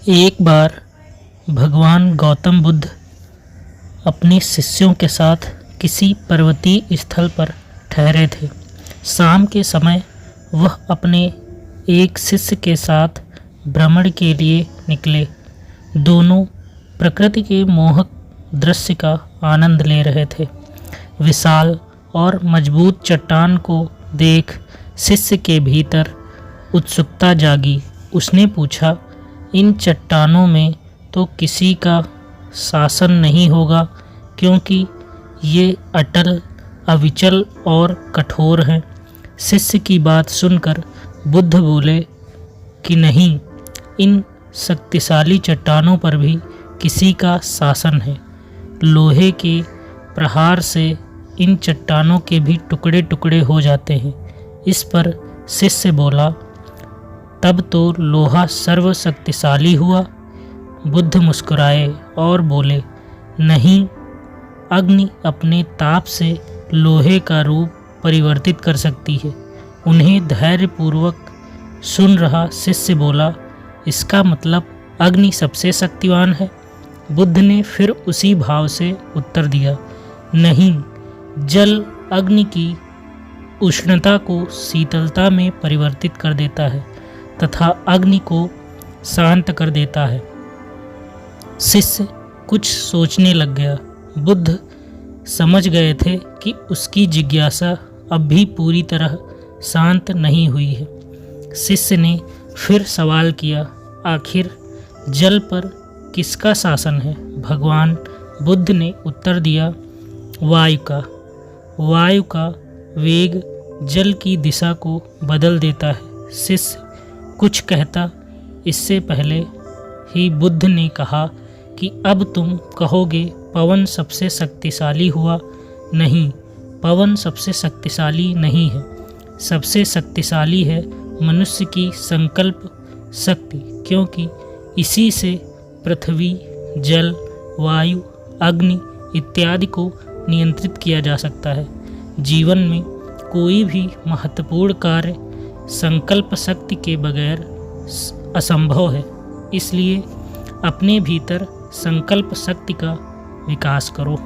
एक बार भगवान गौतम बुद्ध अपने शिष्यों के साथ किसी पर्वतीय स्थल पर ठहरे थे। शाम के समय वह अपने एक शिष्य के साथ भ्रमण के लिए निकले। दोनों प्रकृति के मोहक दृश्य का आनंद ले रहे थे। विशाल और मजबूत चट्टान को देख शिष्य के भीतर उत्सुकता जागी। उसने पूछा, इन चट्टानों में तो किसी का शासन नहीं होगा, क्योंकि ये अटल, अविचल और कठोर हैं। शिष्य की बात सुनकर बुद्ध बोले कि नहीं, इन शक्तिशाली चट्टानों पर भी किसी का शासन है। लोहे के प्रहार से इन चट्टानों के भी टुकड़े टुकड़े हो जाते हैं। इस पर शिष्य बोला, तब तो लोहा सर्वशक्तिशाली हुआ। बुद्ध मुस्कुराए और बोले, नहीं, अग्नि अपने ताप से लोहे का रूप परिवर्तित कर सकती है। उन्हें धैर्यपूर्वक सुन रहा शिष्य बोला, इसका मतलब अग्नि सबसे शक्तिवान है। बुद्ध ने फिर उसी भाव से उत्तर दिया, नहीं, जल अग्नि की उष्णता को शीतलता में परिवर्तित कर देता है तथा अग्नि को शांत कर देता है। शिष्य कुछ सोचने लग गया। बुद्ध समझ गए थे कि उसकी जिज्ञासा अब भी पूरी तरह शांत नहीं हुई है। शिष्य ने फिर सवाल किया, आखिर जल पर किसका शासन है? भगवान बुद्ध ने उत्तर दिया, वायु का। वायु का वेग जल की दिशा को बदल देता है। शिष्य कुछ कहता, इससे पहले ही बुद्ध ने कहा कि अब तुम कहोगे पवन सबसे शक्तिशाली हुआ। नहीं, पवन सबसे शक्तिशाली नहीं है। सबसे शक्तिशाली है मनुष्य की संकल्प शक्ति, क्योंकि इसी से पृथ्वी, जल, वायु, अग्नि इत्यादि को नियंत्रित किया जा सकता है। जीवन में कोई भी महत्वपूर्ण कार्य संकल्प शक्ति के बगैर असंभव है। इसलिए अपने भीतर संकल्प शक्ति का विकास करो।